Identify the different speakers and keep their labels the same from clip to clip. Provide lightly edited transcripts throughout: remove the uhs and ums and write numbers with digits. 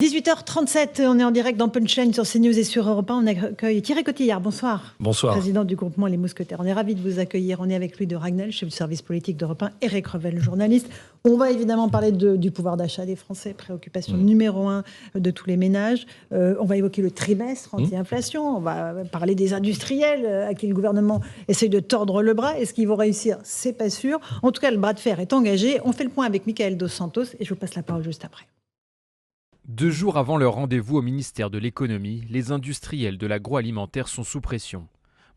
Speaker 1: 18h37, on est en direct dans Punchline sur CNews et sur Europe 1. On accueille Thierry Cotillard, bonsoir.
Speaker 2: Bonsoir.
Speaker 1: Président du groupement Les Mousquetaires. On est ravis de vous accueillir. On est avec Louis de Ragnel, chef du service politique d'Europe 1, Éric Revel, journaliste. On va évidemment parler du pouvoir d'achat des Français, préoccupation numéro 1 de tous les ménages. On va évoquer le trimestre anti-inflation. On va parler des industriels à qui le gouvernement essaye de tordre le bras. Est-ce qu'ils vont réussir? C'est pas sûr. En tout cas, le bras de fer est engagé. On fait le point avec Michael Dos Santos et je vous passe la parole juste après.
Speaker 3: 2 jours avant leur rendez-vous au ministère de l'économie, les industriels de l'agroalimentaire sont sous pression.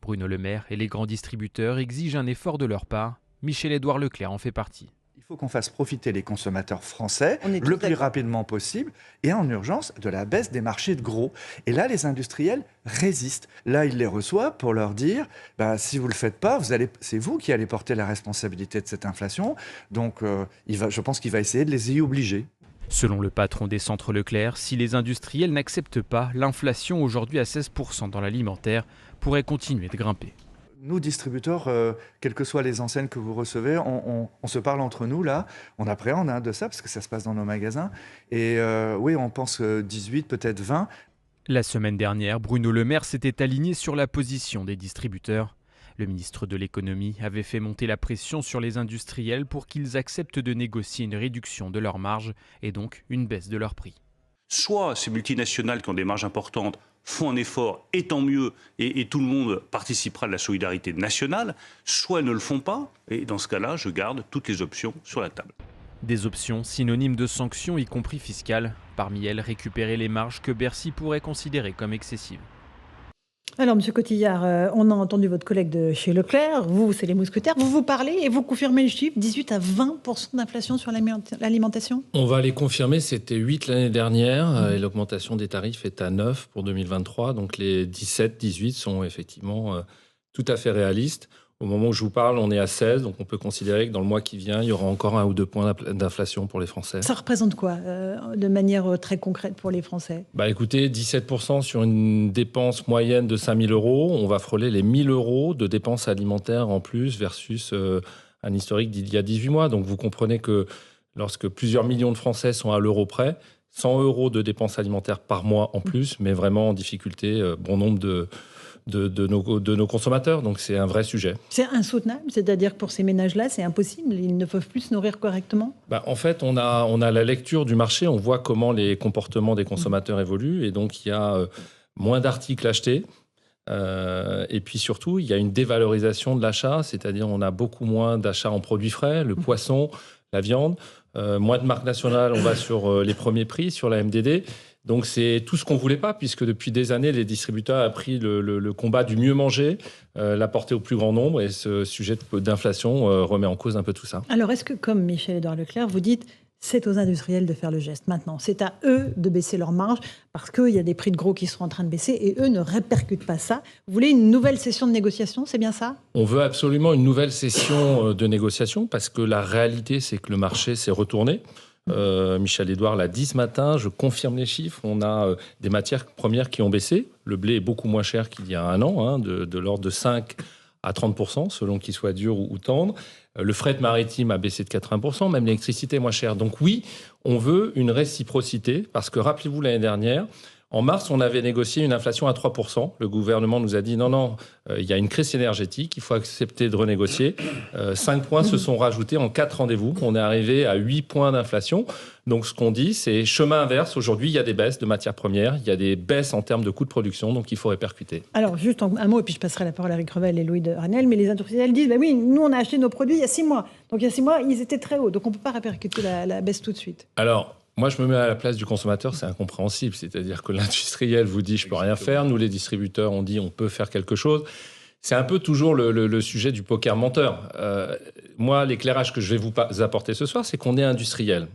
Speaker 3: Bruno Le Maire et les grands distributeurs exigent un effort de leur part. Michel-Édouard Leclerc en fait partie.
Speaker 4: Il faut qu'on fasse profiter les consommateurs français le plus rapidement possible et en urgence de la baisse des marchés de gros. Et là, les industriels résistent. Là, ils les reçoivent pour leur dire si vous ne le faites pas, c'est vous qui allez porter la responsabilité de cette inflation. Donc, je pense qu'il va essayer de les y obliger.
Speaker 3: Selon le patron des centres Leclerc, si les industriels n'acceptent pas, l'inflation aujourd'hui à 16% dans l'alimentaire pourrait continuer de grimper.
Speaker 4: Nous, distributeurs, quelles que soient les enseignes que vous recevez, on se parle entre nous là, on appréhende de ça parce que ça se passe dans nos magasins. Et oui, on pense 18, peut-être 20.
Speaker 3: La semaine dernière, Bruno Le Maire s'était aligné sur la position des distributeurs. Le ministre de l'économie avait fait monter la pression sur les industriels pour qu'ils acceptent de négocier une réduction de leurs marges et donc une baisse de leurs prix.
Speaker 5: Soit ces multinationales qui ont des marges importantes font un effort, et tant mieux, et tout le monde participera de la solidarité nationale, soit elles ne le font pas, et dans ce cas-là, je garde toutes les options sur la table.
Speaker 3: Des options synonymes de sanctions, y compris fiscales. Parmi elles, récupérer les marges que Bercy pourrait considérer comme excessives.
Speaker 1: Alors, M. Cotillard, on a entendu votre collègue de chez Leclerc, vous, c'est les mousquetaires, vous parlez et vous confirmez le chiffre, 18 à 20% d'inflation sur l'alimentation?
Speaker 2: On va les confirmer, c'était 8 l'année dernière, et l'augmentation des tarifs est à 9 pour 2023, donc les 17, 18 sont effectivement tout à fait réalistes. Au moment où je vous parle, on est à 16, donc on peut considérer que dans le mois qui vient, il y aura encore 1 ou 2 points d'inflation pour les Français.
Speaker 1: Ça représente quoi, de manière très concrète pour les Français?
Speaker 2: Écoutez, 17% sur une dépense moyenne de 5 000 €, on va frôler les 1 000 € de dépenses alimentaires en plus versus un historique d'il y a 18 mois. Donc vous comprenez que lorsque plusieurs millions de Français sont à l'euro près, 100 € de dépenses alimentaires par mois en plus, mais vraiment en difficulté bon nombre de nos consommateurs, donc c'est un vrai sujet.
Speaker 1: C'est insoutenable, c'est-à-dire que pour ces ménages-là, c'est impossible, ils ne peuvent plus se nourrir correctement?
Speaker 2: En fait, on a la lecture du marché, on voit comment les comportements des consommateurs évoluent, et donc il y a moins d'articles achetés, et puis surtout, il y a une dévalorisation de l'achat, c'est-à-dire on a beaucoup moins d'achats en produits frais, le poisson, la viande, moins de marques nationales, on va sur les premiers prix, sur la MDD. Donc c'est tout ce qu'on ne voulait pas, puisque depuis des années, les distributeurs ont pris le combat du mieux manger, l'a porté au plus grand nombre, et ce sujet d'inflation remet en cause un peu tout ça.
Speaker 1: Alors est-ce que, comme Michel-Édouard Leclerc, vous dites c'est aux industriels de faire le geste maintenant, c'est à eux de baisser leurs marges, parce qu'il y a des prix de gros qui sont en train de baisser, et eux ne répercutent pas ça. Vous voulez une nouvelle session de négociation, c'est bien ça?
Speaker 2: On veut absolument une nouvelle session de négociation, parce que la réalité, c'est que le marché s'est retourné. Michel-Édouard l'a dit ce matin, je confirme les chiffres, on a des matières premières qui ont baissé. Le blé est beaucoup moins cher qu'il y a un an, de l'ordre de 5 à 30%, selon qu'il soit dur ou tendre. Le fret maritime a baissé de 80%, même l'électricité est moins chère. Donc oui, on veut une réciprocité, parce que rappelez-vous l'année dernière, en mars, on avait négocié une inflation à 3%. Le gouvernement nous a dit non, il y a une crise énergétique, il faut accepter de renégocier. 5 points se sont rajoutés en 4 rendez-vous. On est arrivé à 8 points d'inflation. Donc ce qu'on dit, c'est chemin inverse. Aujourd'hui, il y a des baisses de matières premières, il y a des baisses en termes de coûts de production, donc il faut répercuter.
Speaker 1: Alors juste un mot, et puis je passerai la parole à Éric Revel et Louis de Ragnel, mais les industriels disent oui, nous on a acheté nos produits il y a 6 mois. Donc il y a 6 mois, ils étaient très hauts, donc on ne peut pas répercuter la baisse tout de suite.
Speaker 2: Alors, moi, je me mets à la place du consommateur, c'est incompréhensible. C'est-à-dire que l'industriel vous dit « je peux rien faire », nous, les distributeurs, on dit « on peut faire quelque chose ». C'est un peu toujours le sujet du poker menteur. Moi, l'éclairage que je vais vous apporter ce soir, c'est qu'on est industriel.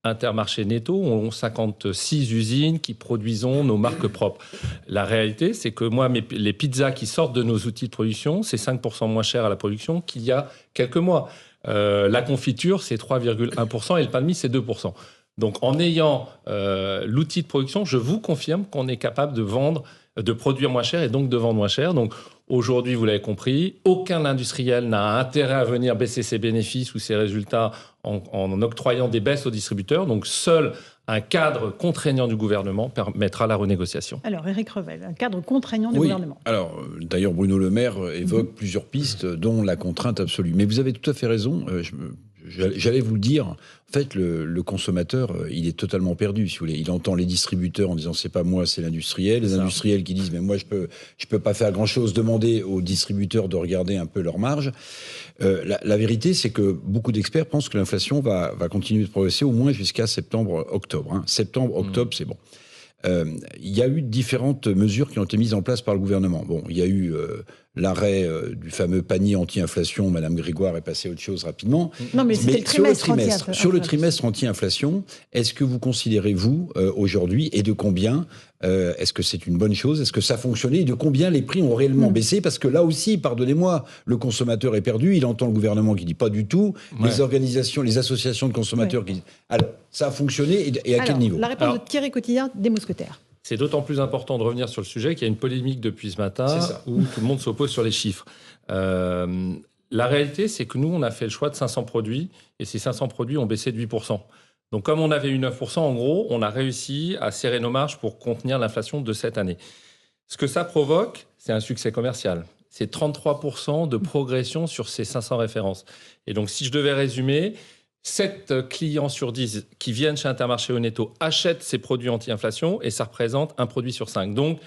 Speaker 2: Intermarché Netto, on a 56 usines qui produisent nos marques propres. La réalité, c'est que moi, les pizzas qui sortent de nos outils de production, c'est 5% moins cher à la production qu'il y a quelques mois. La confiture, c'est 3,1% et le pain de mie, c'est 2%. Donc, en ayant l'outil de production, je vous confirme qu'on est capable de produire moins cher et donc de vendre moins cher. Donc, Aujourd'hui, vous l'avez compris, aucun industriel n'a intérêt à venir baisser ses bénéfices ou ses résultats en octroyant des baisses aux distributeurs. Donc, seul un cadre contraignant du gouvernement permettra la renégociation.
Speaker 1: Alors, Éric Revel, un cadre contraignant du gouvernement.
Speaker 6: Alors, d'ailleurs, Bruno Le Maire évoque plusieurs pistes, dont la contrainte absolue. Mais vous avez tout à fait raison. J'allais vous le dire. En fait, le consommateur, il est totalement perdu, si vous voulez. Il entend les distributeurs en disant c'est pas moi, c'est l'industriel. Les industriels qui disent mais moi je peux pas faire grand chose. Demander aux distributeurs de regarder un peu leur marge. La vérité, c'est que beaucoup d'experts pensent que l'inflation va continuer de progresser au moins jusqu'à septembre-octobre. Septembre-octobre, c'est bon. Il y a eu différentes mesures qui ont été mises en place par le gouvernement. Bon, il y a eu l'arrêt du fameux panier anti-inflation. Madame Grégoire est passée à autre chose rapidement.
Speaker 1: Non, mais c'était le trimestre anti-inflation.
Speaker 6: Sur le trimestre anti-inflation, est-ce que vous considérez, vous, aujourd'hui, et de combien, est-ce que c'est une bonne chose? Est-ce que ça a fonctionné? Et de combien les prix ont réellement baissé? Parce que là aussi, pardonnez-moi, le consommateur est perdu. Il entend le gouvernement qui dit pas du tout. Les organisations, les associations de consommateurs qui disent... Alors, ça a fonctionné et à quel niveau?
Speaker 1: La réponse de Thierry Cotillard des Mousquetaires.
Speaker 2: C'est d'autant plus important de revenir sur le sujet qu'il y a une polémique depuis ce matin où tout le monde s'oppose sur les chiffres. La réalité, c'est que nous, on a fait le choix de 500 produits et ces 500 produits ont baissé de 8%. Donc, comme on avait eu 9%, en gros, on a réussi à serrer nos marges pour contenir l'inflation de cette année. Ce que ça provoque, c'est un succès commercial. C'est 33% de progression sur ces 500 références. Et donc, si je devais résumer, 7 clients sur 10 qui viennent chez Intermarché au Netto achètent ces produits anti-inflation et ça représente un produit sur 5. Donc,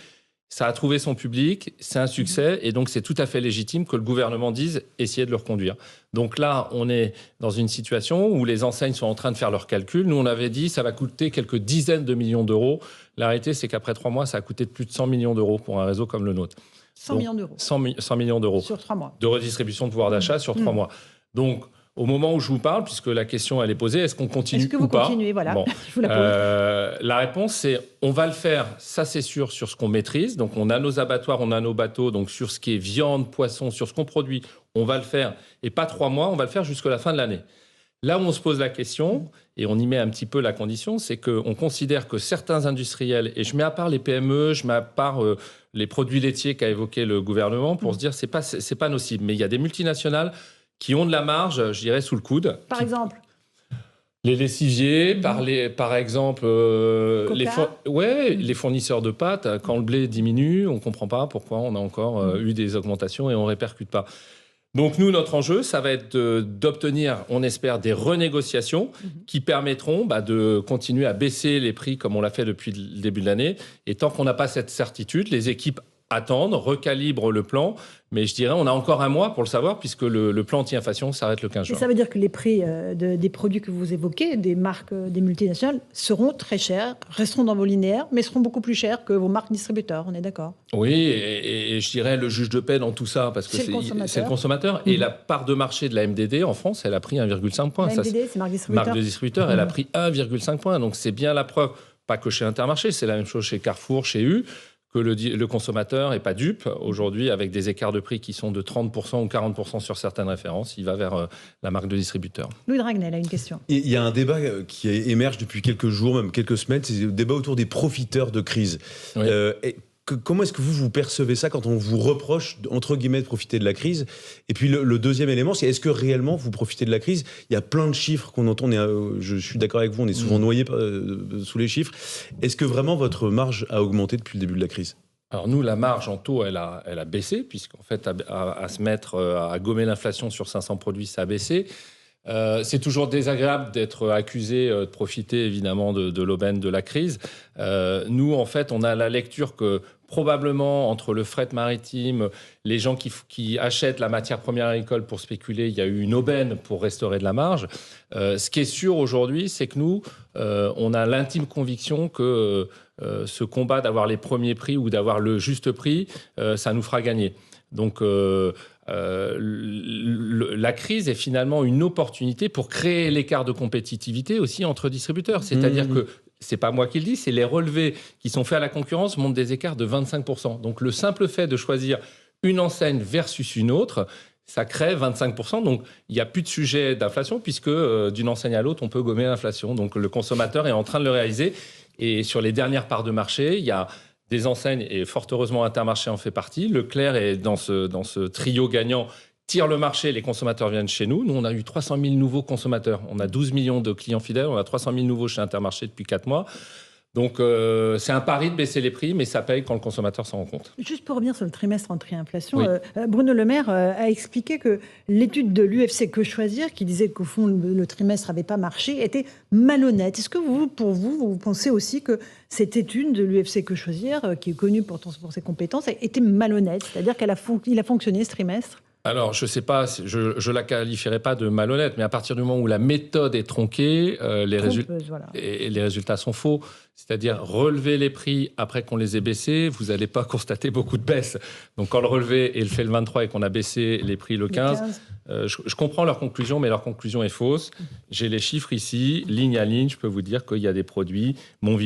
Speaker 2: ça a trouvé son public, c'est un succès et donc c'est tout à fait légitime que le gouvernement dise essayez de le reconduire. Donc là, on est dans une situation où les enseignes sont en train de faire leurs calculs. Nous, on avait dit ça va coûter quelques dizaines de millions d'euros. La réalité, c'est qu'après 3 mois, ça a coûté plus de 100 millions d'euros pour un réseau comme le nôtre.
Speaker 1: 100 millions d'euros.
Speaker 2: 100 millions d'euros.
Speaker 1: Sur 3 mois.
Speaker 2: De redistribution de pouvoir d'achat sur 3 mois. Donc, au moment où je vous parle, puisque la question elle est posée, est-ce qu'on continue ou pas?
Speaker 1: Est-ce que vous continuez? Voilà,
Speaker 2: bon.
Speaker 1: Je vous la pose.
Speaker 2: La réponse, c'est on va le faire, ça c'est sûr, sur ce qu'on maîtrise. Donc on a nos abattoirs, on a nos bateaux, donc sur ce qui est viande, poisson, sur ce qu'on produit, on va le faire. Et pas 3 mois, on va le faire jusqu'à la fin de l'année. Là où on se pose la question, et on y met un petit peu la condition, c'est qu'on considère que certains industriels, et je mets à part les PME, je mets à part les produits laitiers qu'a évoqué le gouvernement, pour se dire c'est pas nocible. Mais il y a des multinationales qui ont de la marge, je dirais, sous le coude.
Speaker 1: Par exemple
Speaker 2: les lessiviers, par exemple, les fournisseurs de pâtes. Quand le blé diminue, on ne comprend pas pourquoi on a encore eu des augmentations et on ne répercute pas. Donc nous, notre enjeu, ça va être d'obtenir, on espère, des renégociations qui permettront de continuer à baisser les prix comme on l'a fait depuis le début de l'année. Et tant qu'on n'a pas cette certitude, les équipes attendent, recalibrent le plan. Mais je dirais, on a encore un mois pour le savoir, puisque le plan anti-inflation s'arrête le 15 juin.
Speaker 1: Et ça veut dire que les prix des produits que vous évoquez, des marques, des multinationales, seront très chers, resteront dans vos linéaires, mais seront beaucoup plus chers que vos marques distributeurs, on est d'accord?
Speaker 2: Oui, et je dirais le juge de paix dans tout ça, parce que c'est le consommateur. Et la part de marché de la MDD en France, elle a pris 1,5 point.
Speaker 1: La MDD, c'est marque distributeur.
Speaker 2: Marque de distributeur, elle a pris 1,5 point. Donc c'est bien la preuve, pas que chez Intermarché, c'est la même chose chez Carrefour, chez U, que le consommateur n'est pas dupe. Aujourd'hui, avec des écarts de prix qui sont de 30% ou 40% sur certaines références, il va vers la marque de distributeur.
Speaker 1: Louis Dragnel a une question.
Speaker 7: Il y a un débat qui émerge depuis quelques jours, même quelques semaines, c'est le débat autour des profiteurs de crise. Oui. Comment est-ce que vous percevez ça quand on vous reproche, entre guillemets, de profiter de la crise? Et puis le deuxième élément, c'est est-ce que réellement vous profitez de la crise? Il y a plein de chiffres qu'on entend, je suis d'accord avec vous, on est souvent noyé sous les chiffres. Est-ce que vraiment votre marge a augmenté depuis le début de la crise?
Speaker 2: Alors nous, la marge en taux, elle a baissé, puisqu'en fait, à se mettre à gommer l'inflation sur 500 produits, ça a baissé. C'est toujours désagréable d'être accusé de profiter évidemment de l'aubaine de la crise. Nous, en fait, on a la lecture que probablement entre le fret maritime, les gens qui achètent la matière première agricole pour spéculer, il y a eu une aubaine pour restaurer de la marge. Ce qui est sûr aujourd'hui, c'est que nous, on a l'intime conviction que ce combat d'avoir les premiers prix ou d'avoir le juste prix, ça nous fera gagner. Donc, la crise est finalement une opportunité pour créer l'écart de compétitivité aussi entre distributeurs. C'est-à-dire que, c'est pas moi qui le dis, c'est les relevés qui sont faits à la concurrence montrent des écarts de 25%. Donc le simple fait de choisir une enseigne versus une autre, ça crée 25%. Donc il n'y a plus de sujet d'inflation puisque d'une enseigne à l'autre, on peut gommer l'inflation. Donc le consommateur est en train de le réaliser. Et sur les dernières parts de marché, il y a des enseignes, et fort heureusement Intermarché en fait partie. Leclerc est dans ce trio gagnant, tire le marché, les consommateurs viennent chez nous. Nous, on a eu 300 000 nouveaux consommateurs. On a 12 millions de clients fidèles, on a 300 000 nouveaux chez Intermarché depuis 4 mois. Donc, c'est un pari de baisser les prix, mais ça paye quand le consommateur s'en rend compte.
Speaker 1: Juste pour revenir sur le trimestre anti-inflation,
Speaker 2: Oui.
Speaker 1: Bruno Le Maire a expliqué que l'étude de l'UFC Que Choisir, qui disait qu'au fond, le trimestre n'avait pas marché, était malhonnête. Est-ce que pour vous pensez aussi que cette étude de l'UFC Que Choisir, qui est connue pour ses compétences, était malhonnête? C'est-à-dire qu'il a fonctionné ce trimestre?
Speaker 2: Alors, je ne sais pas, je la qualifierais pas de malhonnête, mais à partir du moment où la méthode est tronquée, les résultats sont faux. C'est-à-dire relever les prix après qu'on les ait baissés, vous n'allez pas constater beaucoup de baisse. Donc, quand le relevé est fait le 23 et qu'on a baissé les prix le 15, je comprends leur conclusion, mais leur conclusion est fausse. J'ai les chiffres ici, ligne à ligne, je peux vous dire qu'il y a des produits. Notre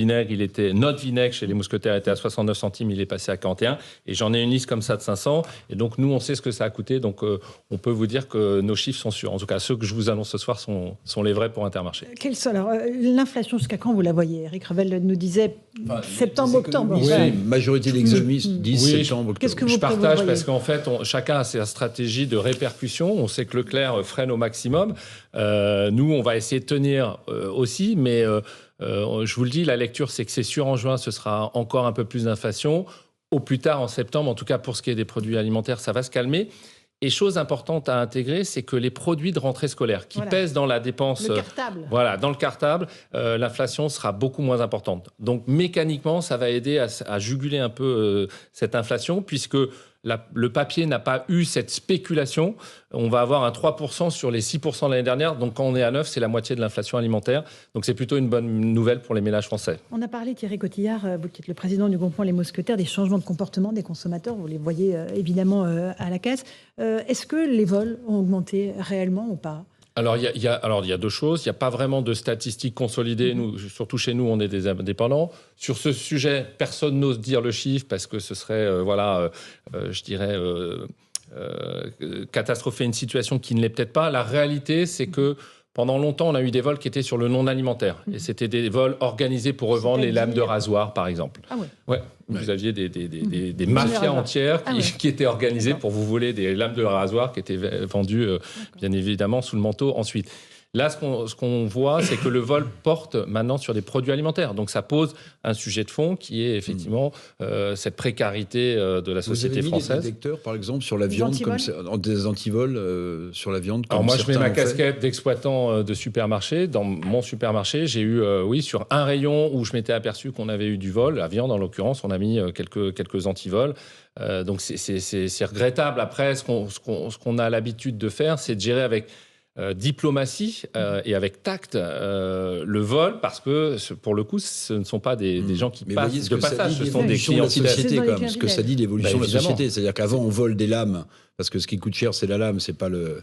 Speaker 2: vinaigre chez les mousquetaires était à 69 centimes, il est passé à 41. Et j'en ai une liste comme ça de 500. Et donc, nous, on sait ce que ça a coûté. Donc, on peut vous dire que nos chiffres sont sûrs. En tout cas, ceux que je vous annonce ce soir sont les vrais pour Intermarché.
Speaker 1: Alors, l'inflation, jusqu'à quand vous la voyez? Eric Revel nous disait septembre, octobre.
Speaker 6: Oui, la majorité d'économistes disent septembre, octobre.
Speaker 1: Qu'est-ce que
Speaker 2: Je partage parce qu'en fait, chacun a sa stratégie de répercussion. On sait que Leclerc freine au maximum. Nous, on va essayer de tenir aussi, mais je vous le dis, la lecture, c'est que c'est sûr, en juin, ce sera encore un peu plus d'inflation. Au plus tard, en septembre, en tout cas pour ce qui est des produits alimentaires, ça va se calmer. Et chose importante à intégrer, c'est que les produits de rentrée scolaire qui pèsent dans la dépense,
Speaker 1: le cartable.
Speaker 2: Dans le cartable, l'inflation sera beaucoup moins importante. Donc mécaniquement, ça va aider à juguler un peu cette inflation, puisque le papier n'a pas eu cette spéculation. On va avoir un 3% sur les 6% de l'année dernière. Donc quand on est à 9, c'est la moitié de l'inflation alimentaire. Donc c'est plutôt une bonne nouvelle pour les ménages français.
Speaker 1: On a parlé, Thierry Cotillard, vous qui êtes le président du groupement Les Mousquetaires, des changements de comportement des consommateurs. Vous les voyez évidemment à la caisse. Est-ce que les vols ont augmenté réellement ou pas ?
Speaker 2: Alors, il y a deux choses. Il n'y a pas vraiment de statistiques consolidées. Nous, surtout chez nous, on est des indépendants. Sur ce sujet, personne n'ose dire le chiffre parce que ce serait, catastropher une situation qui ne l'est peut-être pas. La réalité, c'est que pendant longtemps, on a eu des vols qui étaient sur le non-alimentaire. Et c'était des vols organisés pour revendre les lames de rasoir, par exemple.
Speaker 1: Ah ouais.
Speaker 2: Ouais. Vous aviez des mafias entières qui étaient organisées pour vous voler des lames de rasoir qui étaient vendues, bien évidemment, sous le manteau ensuite. Là, ce qu'on voit, c'est que le vol porte maintenant sur des produits alimentaires. Donc, ça pose un sujet de fond qui est effectivement cette précarité de la société française. Vous avez mis
Speaker 6: des détecteurs, par exemple, sur la viande, des antivols sur la viande.
Speaker 2: Alors moi, je mets ma casquette d'exploitant de supermarché. Dans mon supermarché, j'ai eu, sur un rayon où je m'étais aperçu qu'on avait eu du vol, la viande en l'occurrence, on a mis quelques antivols. Donc, c'est regrettable. Après, ce qu'on a l'habitude de faire, c'est de gérer avec diplomatie et avec tact le vol, parce que pour le coup ce ne sont pas des gens qui passent de passage, ce sont des clients fidèles.
Speaker 6: Ce que ça dit l'évolution de la société, c'est-à-dire qu'avant on vole des lames parce que ce qui coûte cher c'est la lame, c'est pas le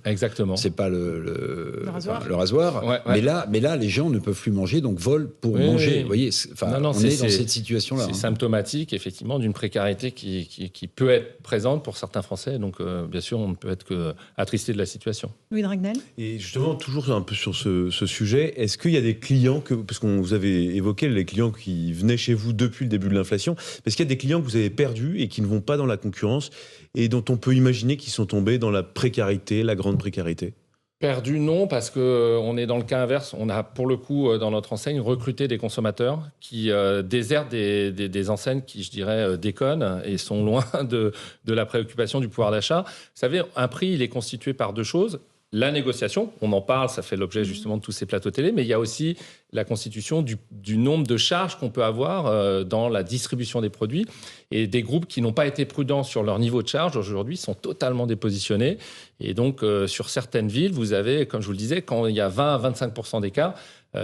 Speaker 6: rasoir.
Speaker 2: Ouais.
Speaker 6: Mais là les gens ne peuvent plus manger, donc volent pour manger. Vous voyez, on est dans cette situation là.
Speaker 2: C'est symptomatique effectivement d'une précarité qui peut être présente pour certains Français, donc bien sûr on ne peut être que attristé de la situation.
Speaker 1: Louis Dragnel.
Speaker 7: Et justement, toujours un peu sur ce sujet, est-ce qu'il y a des clients, parce que vous avez évoqué les clients qui venaient chez vous depuis le début de l'inflation, est-ce qu'il y a des clients que vous avez perdus et qui ne vont pas dans la concurrence et dont on peut imaginer qu'ils sont tombés dans la précarité, la grande précarité ?
Speaker 2: Perdu, non, parce qu'on est dans le cas inverse. On a, pour le coup, dans notre enseigne, recruté des consommateurs qui désertent des enseignes qui, je dirais, déconnent et sont loin de la préoccupation du pouvoir d'achat. Vous savez, un prix, il est constitué par deux choses. La négociation, on en parle, ça fait l'objet justement de tous ces plateaux télé, mais il y a aussi la constitution du nombre de charges qu'on peut avoir dans la distribution des produits. Et des groupes qui n'ont pas été prudents sur leur niveau de charge, aujourd'hui, sont totalement dépositionnés. Et donc, sur certaines villes, vous avez, comme je vous le disais, quand il y a 20 à 25% d'écart,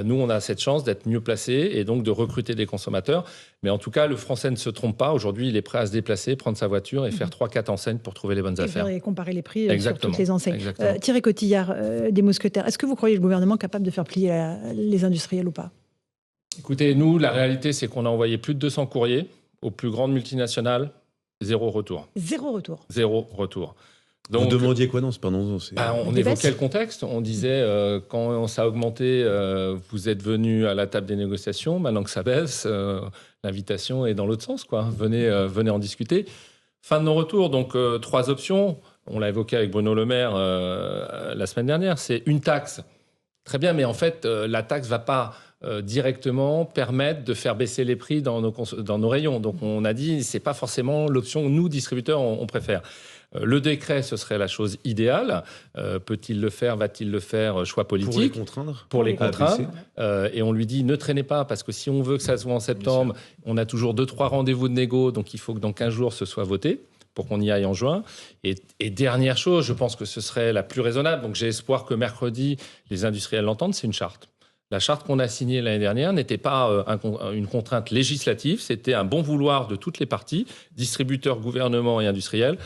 Speaker 2: nous, on a cette chance d'être mieux placés et donc de recruter des consommateurs. Mais en tout cas, le Français ne se trompe pas. Aujourd'hui, il est prêt à se déplacer, prendre sa voiture et faire 3-4 enseignes pour trouver les bonnes affaires.
Speaker 1: Et comparer les prix sur
Speaker 2: Exactement.
Speaker 1: toutes les enseignes.
Speaker 2: Exactement.
Speaker 1: Thierry Cotillard, des Mousquetaires, est-ce que vous croyez le gouvernement capable de faire plier les industriels ou pas ?
Speaker 2: Écoutez, nous, la réalité, c'est qu'on a envoyé plus de 200 courriers aux plus grandes multinationales. Zéro retour.
Speaker 1: Zéro retour.
Speaker 2: Zéro retour.
Speaker 7: Vous demandiez quoi? Non,
Speaker 2: on évoquait le contexte. On disait, quand ça a augmenté, vous êtes venu à la table des négociations. Maintenant que ça baisse, l'invitation est dans l'autre sens, quoi. Venez en discuter. Fin de non-retour, donc 3 options. On l'a évoqué avec Bruno Le Maire la semaine dernière. C'est une taxe. Très bien, mais en fait, la taxe ne va pas directement permettre de faire baisser les prix dans nos rayons. Donc on a dit, ce n'est pas forcément l'option que nous, distributeurs, on préfère. Le décret, ce serait la chose idéale. Peut-il le faire? Va-t-il le faire? Choix politique.
Speaker 7: Pour les contraindre.
Speaker 2: Pour les contraindre. Et on lui dit, ne traînez pas, parce que si on veut que ça soit en septembre, on a toujours 2-3 rendez-vous de négo, donc il faut que dans 15 jours, ce soit voté pour qu'on y aille en juin. Et dernière chose, je pense que ce serait la plus raisonnable. Donc j'ai espoir que mercredi, les industriels l'entendent, c'est une charte. La charte qu'on a signée l'année dernière n'était pas une contrainte législative, c'était un bon vouloir de toutes les parties, distributeurs, gouvernements et industriels.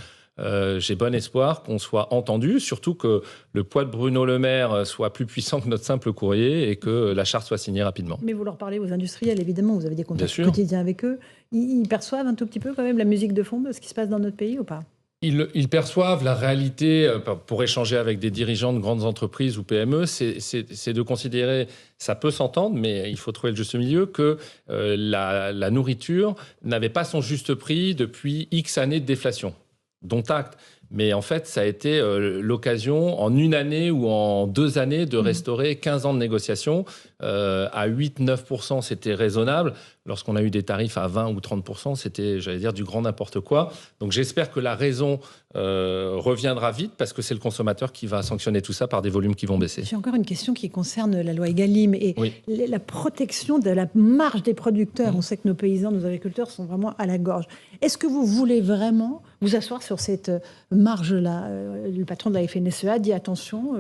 Speaker 2: J'ai bon espoir qu'on soit entendu, surtout que le poids de Bruno Le Maire soit plus puissant que notre simple courrier et que la charte soit signée rapidement.
Speaker 1: Mais vous leur parlez aux industriels, évidemment, vous avez des contacts quotidiens avec eux. Ils perçoivent un tout petit peu quand même la musique de fond de ce qui se passe dans notre pays ou pas?
Speaker 2: Ils perçoivent la réalité, pour échanger avec des dirigeants de grandes entreprises ou PME, c'est de considérer, ça peut s'entendre, mais il faut trouver le juste milieu, que la nourriture n'avait pas son juste prix depuis X années de déflation, dont acte. Mais en fait, ça a été l'occasion, en une année ou en 2 années, de restaurer 15 ans de négociations. À 8-9%, c'était raisonnable. Lorsqu'on a eu des tarifs à 20 ou 30%, c'était, j'allais dire, du grand n'importe quoi. Donc j'espère que la raison reviendra vite, parce que c'est le consommateur qui va sanctionner tout ça par des volumes qui vont baisser.
Speaker 1: J'ai encore une question qui concerne la loi Egalim et la protection de la marge des producteurs. On sait que nos paysans, nos agriculteurs sont vraiment à la gorge. Est-ce que vous voulez vraiment vous asseoir sur cette marge-là? Le patron de la FNSEA dit attention,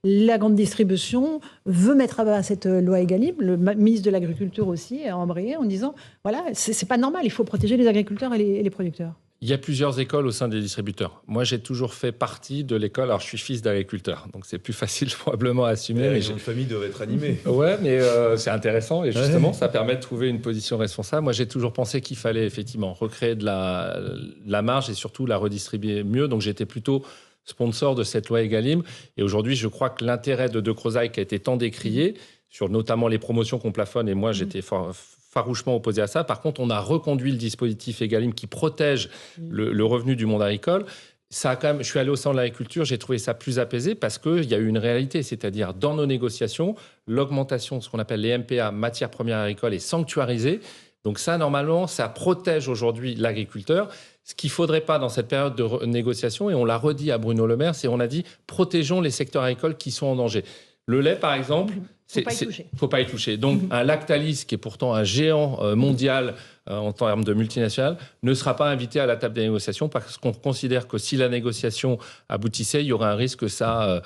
Speaker 1: la grande distribution veut mettre à bas cette loi Egalim. Le ministre de l'Agriculture aussi a embrayé en disant voilà, c'est pas normal, il faut protéger les agriculteurs et les producteurs.
Speaker 2: Il y a plusieurs écoles au sein des distributeurs. Moi, j'ai toujours fait partie de l'école. Alors, je suis fils d'agriculteur, donc c'est plus facile probablement à assumer.
Speaker 7: Les gens de famille doivent être animés.
Speaker 2: Ouais, mais c'est intéressant et justement, ça permet de trouver une position responsable. Moi, j'ai toujours pensé qu'il fallait effectivement recréer de la marge et surtout la redistribuer mieux. Donc, j'étais plutôt sponsor de cette loi Egalim. Et aujourd'hui, je crois que l'intérêt de De Crozaille, qui a été tant décrié, sur notamment les promotions qu'on plafonne, et moi, j'étais farouchement opposé à ça. Par contre, on a reconduit le dispositif Egalim qui protège le revenu du monde agricole. Ça a quand même, je suis allé au sein de l'agriculture, j'ai trouvé ça plus apaisé parce qu'il y a eu une réalité, c'est-à-dire dans nos négociations, l'augmentation de ce qu'on appelle les MPA, matières premières agricoles, est sanctuarisée. Donc ça, normalement, ça protège aujourd'hui l'agriculteur. Ce qu'il ne faudrait pas dans cette période de négociation, et on l'a redit à Bruno Le Maire, c'est on a dit protégeons les secteurs agricoles qui sont en danger. Le lait, par exemple, faut pas y toucher. Donc, un Lactalis, qui est pourtant un géant mondial en termes de multinationales, ne sera pas invité à la table des négociations parce qu'on considère que si la négociation aboutissait, il y aurait un risque que ça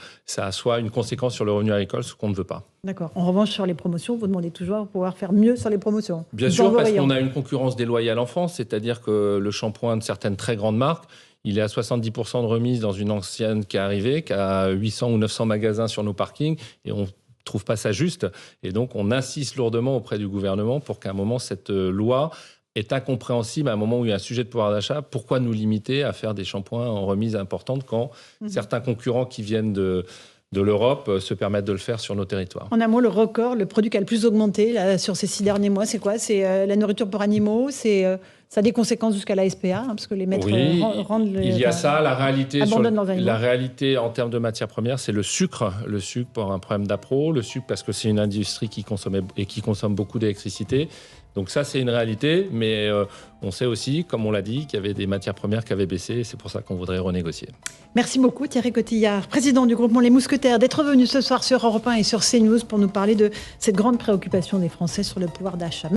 Speaker 2: soit une conséquence sur le revenu agricole, ce qu'on ne veut pas.
Speaker 1: D'accord. En revanche, sur les promotions, vous demandez toujours de pouvoir faire mieux sur les promotions.
Speaker 2: Bien sûr, parce qu'on a une concurrence déloyale en France, c'est-à-dire que le shampoing de certaines très grandes marques, il est à 70% de remise dans une ancienne qui est arrivée, qui a 800 ou 900 magasins sur nos parkings, et on trouve pas ça juste. Et donc, on insiste lourdement auprès du gouvernement pour qu'à un moment, cette loi est incompréhensible à un moment où il y a un sujet de pouvoir d'achat. Pourquoi nous limiter à faire des shampoings en remise importante quand certains concurrents qui viennent de l'Europe se permettent de le faire sur nos territoires?
Speaker 1: En un mot, le record, le produit qui a le plus augmenté là, sur ces 6 derniers mois, c'est quoi? C'est la nourriture pour animaux, ça a des conséquences jusqu'à la SPA, parce que les maîtres rendent
Speaker 2: il y a ça, la réalité en termes de matières premières, c'est le sucre pour un problème d'appro, le sucre parce que c'est une industrie qui consomme beaucoup d'électricité. Donc ça, c'est une réalité, mais on sait aussi, comme on l'a dit, qu'il y avait des matières premières qui avaient baissé, et c'est pour ça qu'on voudrait renégocier.
Speaker 1: Merci beaucoup Thierry Cotillard, président du groupement Les Mousquetaires, d'être venu ce soir sur Europe 1 et sur CNews pour nous parler de cette grande préoccupation des Français sur le pouvoir d'achat.